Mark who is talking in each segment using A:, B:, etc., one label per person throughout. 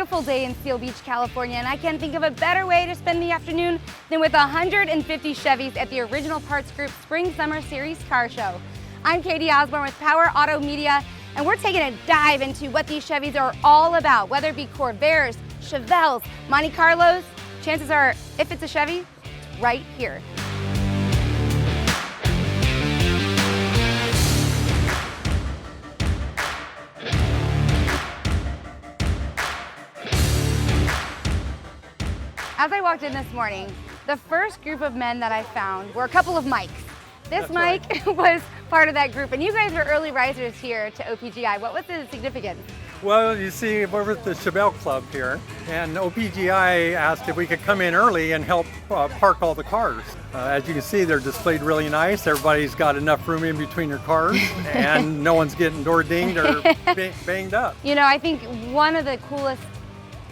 A: beautiful day in Seal Beach, California, and I can't think of a better way to spend the afternoon than with 150 Chevys at the Original Parts Group Spring Summer Series car show. I'm Katie Osborne with Power Automedia, and we're taking a dive into what these Chevys are all about, whether it be Corvairs, Chevelles, Monte Carlos. Chances are, if it's a Chevy, it's right here. As I walked in this morning, the first group of men that I found were a couple of Mikes. This Mike was part of that group, and you guys were early risers here to OPGI. What was the significance?
B: Well, you see, we're with the Chevelle Club here, and OPGI asked if we could come in early and help park all the cars. As you can see, they're displayed really nice. Everybody's got enough room in between their cars, and no one's getting door dinged or banged up.
A: You know, I think one of the coolest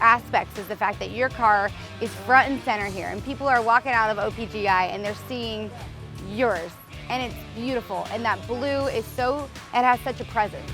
A: aspects is the fact that your car is front and center here, and people are walking out of OPGI and they're seeing yours, and it's beautiful, and that blue is it has such a presence.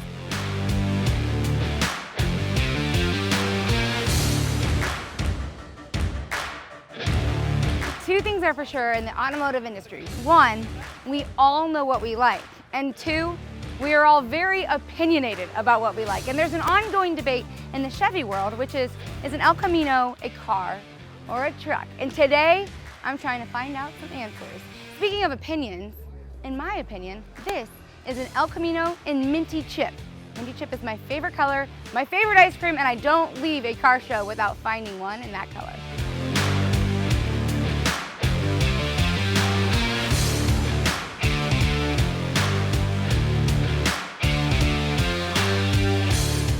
A: Two things are for sure in the automotive industry. One, we all know what we like, and two, we are all very opinionated about what we like. And there's an ongoing debate in the Chevy world, which is an El Camino a car or a truck? And today, I'm trying to find out some answers. Speaking of opinions, in my opinion, this is an El Camino in Minty Chip. Minty Chip is my favorite color, my favorite ice cream, and I don't leave a car show without finding one in that color.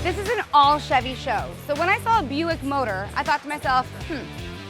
A: This is an all Chevy show. So when I saw a Buick motor, I thought to myself,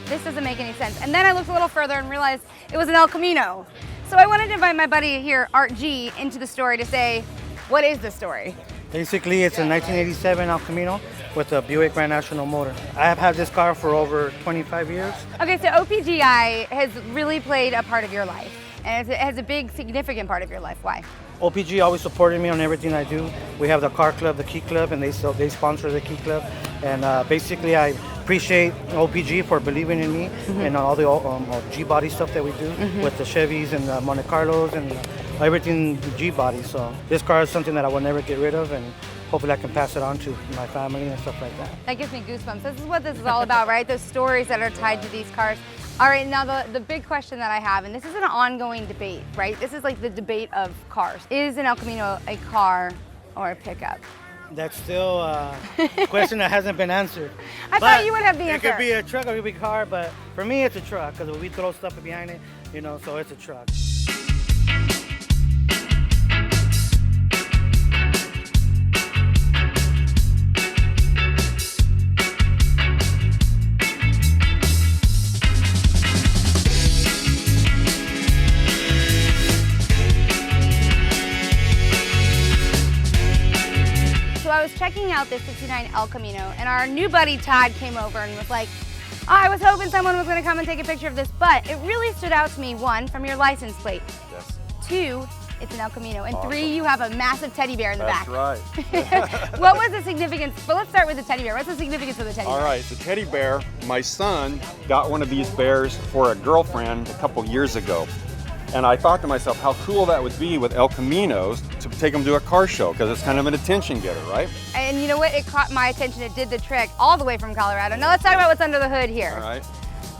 A: this doesn't make any sense. And then I looked a little further and realized it was an El Camino. So I wanted to invite my buddy here, Art G, into the story to say, what is the story?
C: Basically, it's a 1987 El Camino with a Buick Grand National motor. I have had this car for over 25 years.
A: Okay, so OPGI has really played a part of your life, and it has a big, significant part of your life. Why?
C: OPG always supported me on everything I do. We have the car club, the key club, and they sponsor the key club. And basically, I appreciate OPG for believing in me and all the G-body stuff that we do with the Chevys and the Monte Carlos and everything G-body. So this car is something that I will never get rid of, and hopefully I can pass it on to my family and stuff like that.
A: That gives me goosebumps. This is what this is all about, right? Those stories that are tied to these cars. All right, now the big question that I have, and this is an ongoing debate, right? This is like the debate of cars. Is an El Camino a car or a pickup?
C: That's still a question that hasn't been answered.
A: I thought you would have the answer.
C: It could be a truck or it could be a car, but for me it's a truck because we throw stuff behind it, you know, so it's a truck.
A: So I was checking out this 69 El Camino, and our new buddy Todd came over and was like, I was hoping someone was going to come and take a picture of this, but it really stood out to me, one, from your license plate.
D: Yes.
A: Two, it's an El Camino. And
D: Awesome.
A: Three, you have a massive teddy bear in the back.
D: That's right.
A: What was the significance? Well, let's start with the teddy bear. What's the significance of the teddy bear?
D: All right, the teddy bear, my son got one of these bears for a girlfriend a couple years ago. And I thought to myself how cool that would be with El Caminos to take them to a car show, because it's kind of an attention getter, right?
A: And you know what? It caught my attention. It did the trick all the way from Colorado. Now let's talk about what's under the hood here.
D: All right.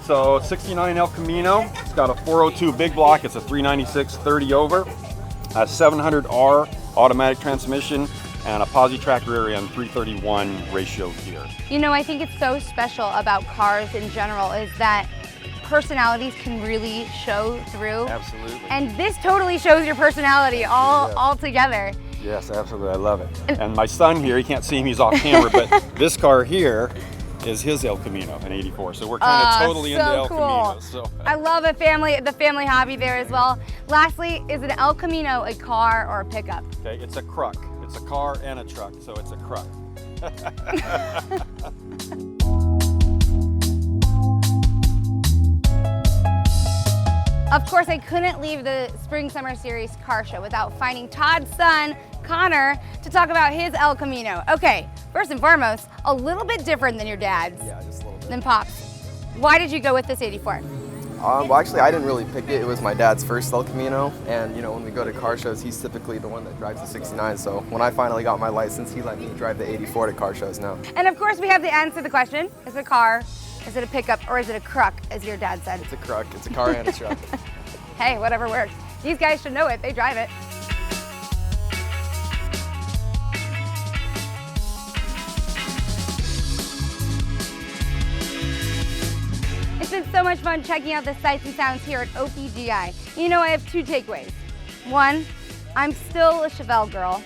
D: So 69 El Camino, it's got a 402 big block. It's a 396 30 over, a 700R automatic transmission, and a posi-track rear end 331 ratio gear.
A: You know, I think it's so special about cars in general is that personalities can really show through.
D: Absolutely.
A: And this totally shows your personality all together.
D: Yes, absolutely. I love it. And my son here, you can't see him, he's off camera, but this car here is his El Camino, an 84. So we're kind of totally into El Caminos. So.
A: I love the family hobby there as well. Lastly, is an El Camino a car or a pickup?
D: Okay, it's a truck. It's a car and a truck, so it's a truck.
A: Of course, I couldn't leave the Spring Summer Series car show without finding Todd's son, Connor, to talk about his El Camino. Okay, first and foremost, a little bit different than your dad's.
E: Yeah, just a little bit.
A: Than Pop's. Why did you go with this 84?
E: Well, actually, I didn't really pick it. It was my dad's first El Camino, and you know, when we go to car shows, he's typically the one that drives the 69. So when I finally got my license, he let me drive the 84 to car shows now.
A: And of course, we have to answer the question: is it a car, is it a pickup, or is it a truck, as your dad said?
E: It's a truck. It's a car and a truck.
A: Hey, whatever works. These guys should know it. They drive it. It's been so much fun checking out the sights and sounds here at OPGI. You know, I have two takeaways. One, I'm still a Chevelle girl.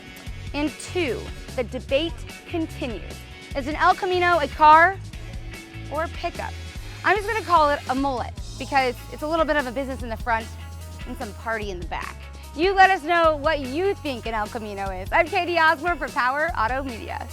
A: And two, the debate continues. Is an El Camino a car or a pickup? I'm just gonna call it a mullet because it's a little bit of a business in the front and some party in the back. You let us know what you think an El Camino is. I'm Katie Osborne for Power Automedia.